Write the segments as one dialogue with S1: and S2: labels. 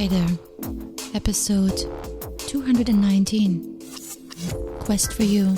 S1: Hi there, episode 219, Quest for You.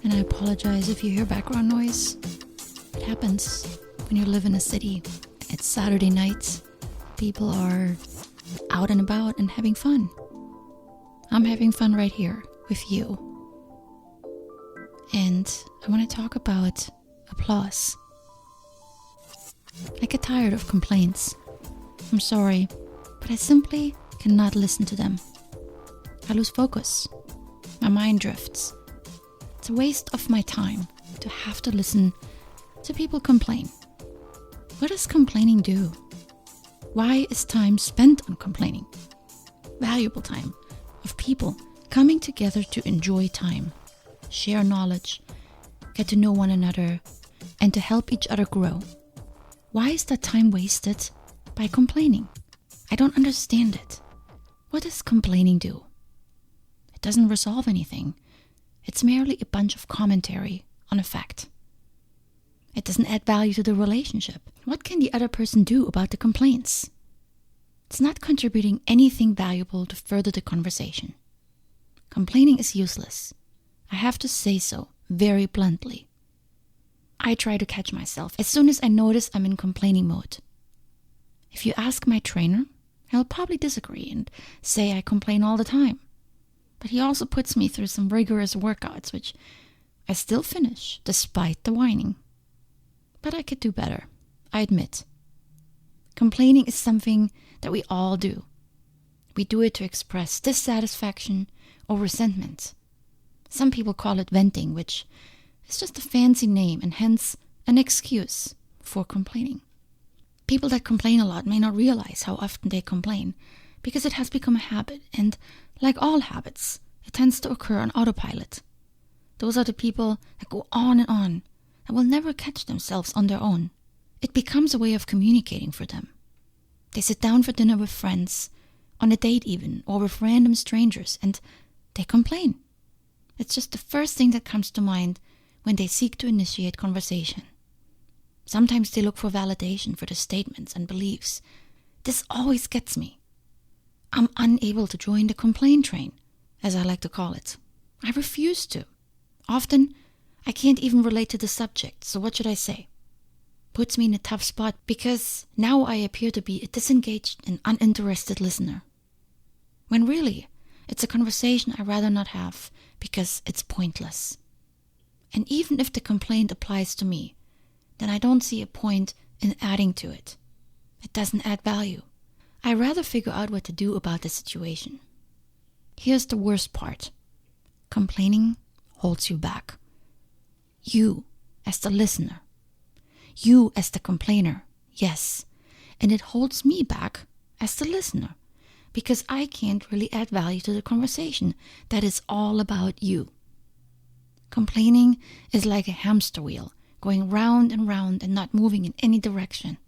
S1: And I apologize if you hear background noise. It happens when you live in a city. It's Saturday night. People are out and about and having fun. I'm having fun right here with you. And I want to talk about applause. I get tired of complaints. I'm sorry, but I simply cannot listen to them. I lose focus. My mind drifts. It's a waste of my time to have to listen to people complain. What does complaining do? Why is time spent on complaining? Valuable time of people coming together to enjoy time, share knowledge, get to know one another, and to help each other grow. Why is that time wasted by complaining? I don't understand it. What does complaining do? It doesn't resolve anything. It's merely a bunch of commentary on a fact. It doesn't add value to the relationship. What can the other person do about the complaints? It's not contributing anything valuable to further the conversation. Complaining is useless. I have to say so very bluntly. I try to catch myself as soon as I notice I'm in complaining mode. If you ask my trainer, he'll probably disagree and say I complain all the time. But he also puts me through some rigorous workouts, which I still finish despite the whining. But I could do better, I admit. Complaining is something that we all do. We do it to express dissatisfaction or resentment. Some people call it venting, which is just a fancy name and hence an excuse for complaining. People that complain a lot may not realize how often they complain because it has become a habit, and like all habits, it tends to occur on autopilot. Those are the people that go on and will never catch themselves on their own. It becomes a way of communicating for them. They sit down for dinner with friends, on a date even, or with random strangers, and they complain. It's just the first thing that comes to mind when they seek to initiate conversation. Sometimes they look for validation for their statements and beliefs. This always gets me. I'm unable to join the complaint train, as I like to call it. I refuse to. Often, I can't even relate to the subject, so what should I say? Puts me in a tough spot because now I appear to be a disengaged and uninterested listener. When really, it's a conversation I'd rather not have because it's pointless. And even if the complaint applies to me, then I don't see a point in adding to it. It doesn't add value. I rather figure out what to do about the situation. Here's the worst part. Complaining holds you back. You as the listener. You as the complainer. Yes. And it holds me back as the listener because I can't really add value to the conversation that is all about you. Complaining is like a hamster wheel, going round and round and not moving in any direction.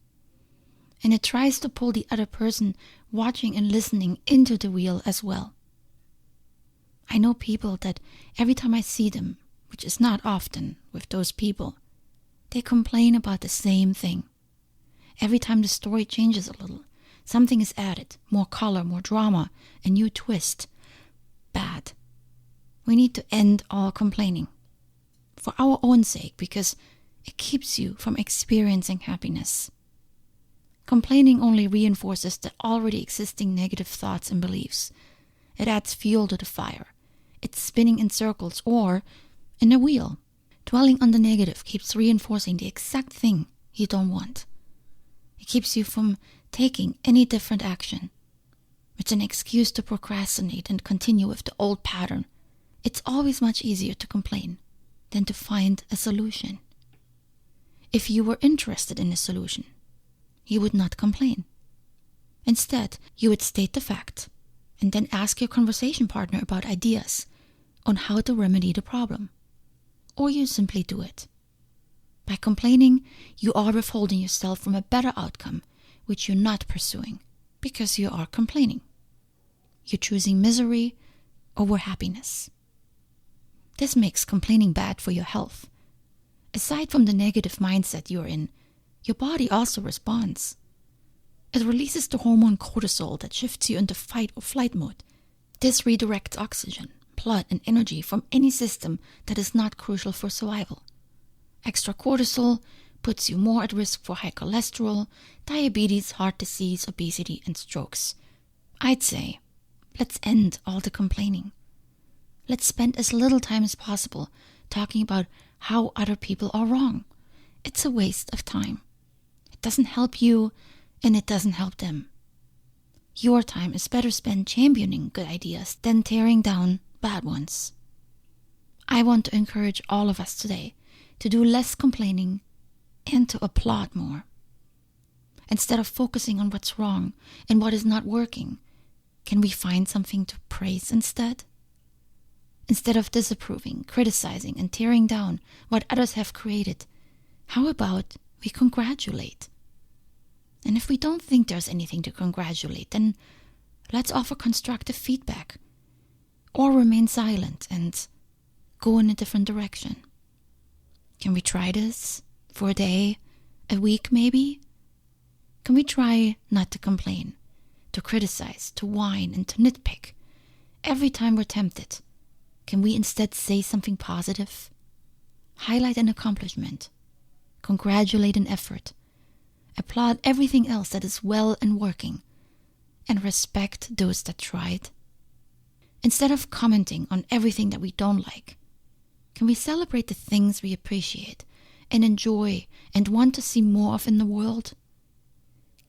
S1: And it tries to pull the other person watching and listening into the wheel as well. I know people that every time I see them, which is not often with those people, they complain about the same thing. Every time the story changes a little, something is added, more color, more drama, a new twist. Bad. We need to end all complaining. For our own sake, because it keeps you from experiencing happiness. Complaining only reinforces the already existing negative thoughts and beliefs. It adds fuel to the fire. It's spinning in circles or in a wheel. Dwelling on the negative keeps reinforcing the exact thing you don't want. It keeps you from taking any different action. It's an excuse to procrastinate and continue with the old pattern. It's always much easier to complain than to find a solution. If you were interested in a solution, you would not complain. Instead, you would state the fact and then ask your conversation partner about ideas on how to remedy the problem. Or you simply do it. By complaining, you are withholding yourself from a better outcome which you're not pursuing because you are complaining. You're choosing misery over happiness. This makes complaining bad for your health. Aside from the negative mindset you're in, your body also responds. It releases the hormone cortisol that shifts you into fight or flight mode. This redirects oxygen, blood, and energy from any system that is not crucial for survival. Extra cortisol puts you more at risk for high cholesterol, diabetes, heart disease, obesity, and strokes. I'd say, let's end all the complaining. Let's spend as little time as possible talking about how other people are wrong. It's a waste of time. It doesn't help you, and it doesn't help them. Your time is better spent championing good ideas than tearing down bad ones. I want to encourage all of us today to do less complaining and to applaud more. Instead of focusing on what's wrong and what is not working, can we find something to praise instead? Instead of disapproving, criticizing, and tearing down what others have created, how about we congratulate? And if we don't think there's anything to congratulate, then let's offer constructive feedback or remain silent and go in a different direction. Can we try this for a day, a week maybe? Can we try not to complain, to criticize, to whine, and to nitpick? Every time we're tempted, can we instead say something positive? Highlight an accomplishment, congratulate an effort, applaud everything else that is well and working, and respect those that tried. Instead of commenting on everything that we don't like, can we celebrate the things we appreciate and enjoy and want to see more of in the world?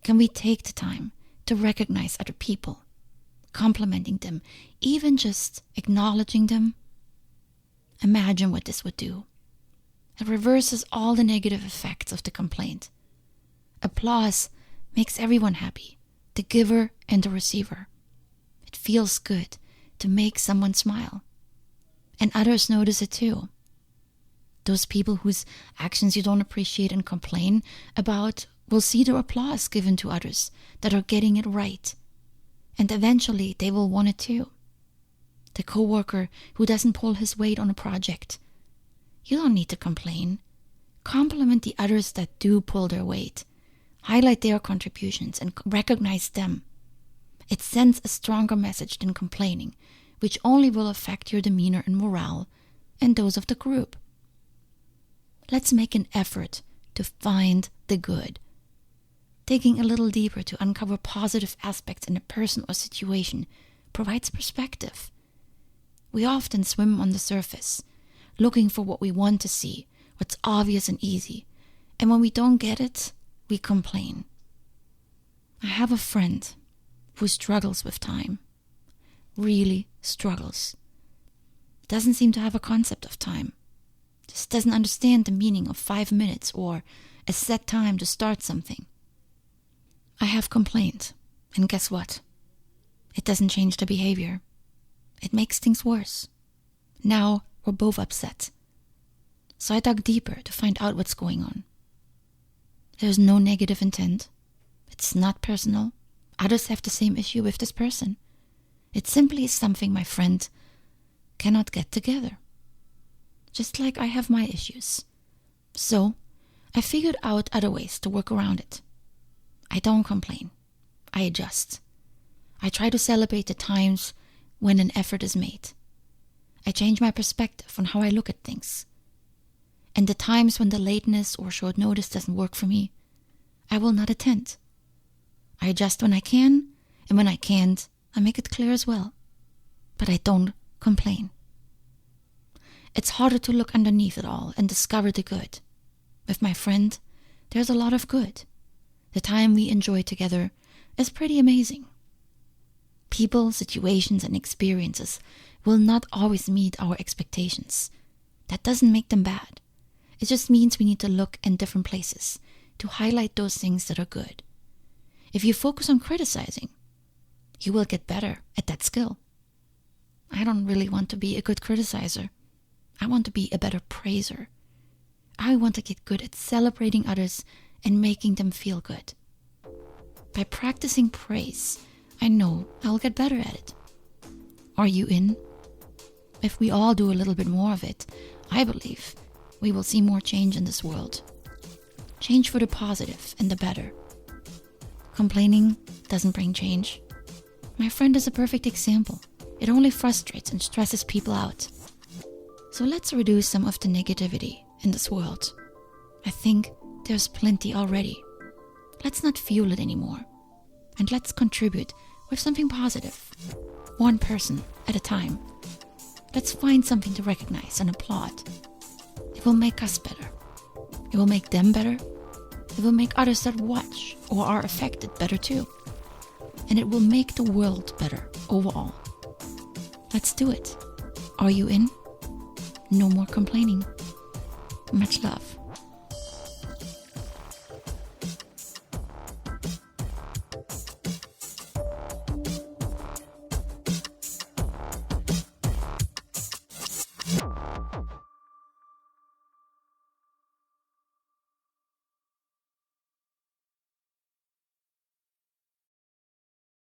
S1: Can we take the time to recognize other people, complimenting them, even just acknowledging them? Imagine what this would do. It reverses all the negative effects of the complaint. Applause makes everyone happy, the giver and the receiver. It feels good to make someone smile. And others notice it too. Those people whose actions you don't appreciate and complain about will see the applause given to others that are getting it right. And eventually they will want it too. The coworker who doesn't pull his weight on a project. You don't need to complain. Compliment the others that do pull their weight. Highlight their contributions and recognize them. It sends a stronger message than complaining, which only will affect your demeanor and morale and those of the group. Let's make an effort to find the good. Digging a little deeper to uncover positive aspects in a person or situation provides perspective. We often swim on the surface, looking for what we want to see, what's obvious and easy, and when we don't get it, we complain. I have a friend who struggles with time. Really struggles. Doesn't seem to have a concept of time. Just doesn't understand the meaning of 5 minutes or a set time to start something. I have complained, and guess what? It doesn't change the behavior. It makes things worse. Now we're both upset. So I dug deeper to find out what's going on. There's no negative intent. It's not personal. Others have the same issue with this person. It simply is something my friend cannot get together. Just like I have my issues. So, I figured out other ways to work around it. I don't complain. I adjust. I try to celebrate the times when an effort is made. I change my perspective on how I look at things. And the times when the lateness or short notice doesn't work for me, I will not attend. I adjust when I can, and when I can't, I make it clear as well. But I don't complain. It's harder to look underneath it all and discover the good. With my friend, there's a lot of good. The time we enjoy together is pretty amazing. People, situations, and experiences will not always meet our expectations. That doesn't make them bad. It just means we need to look in different places to highlight those things that are good. If you focus on criticizing, you will get better at that skill. I don't really want to be a good criticizer. I want to be a better praiser. I want to get good at celebrating others and making them feel good. By practicing praise, I know I'll get better at it. Are you in? If we all do a little bit more of it, I believe we will see more change in this world. Change for the positive and the better. Complaining doesn't bring change. My friend is a perfect example. It only frustrates and stresses people out. So let's reduce some of the negativity in this world. I think there's plenty already. Let's not fuel it anymore. And let's contribute with something positive. One person at a time. Let's find something to recognize and applaud. It will make us better. It will make them better. It will make others that watch or are affected better too. And it will make the world better overall. Let's do it. Are you in? No more complaining. Much love.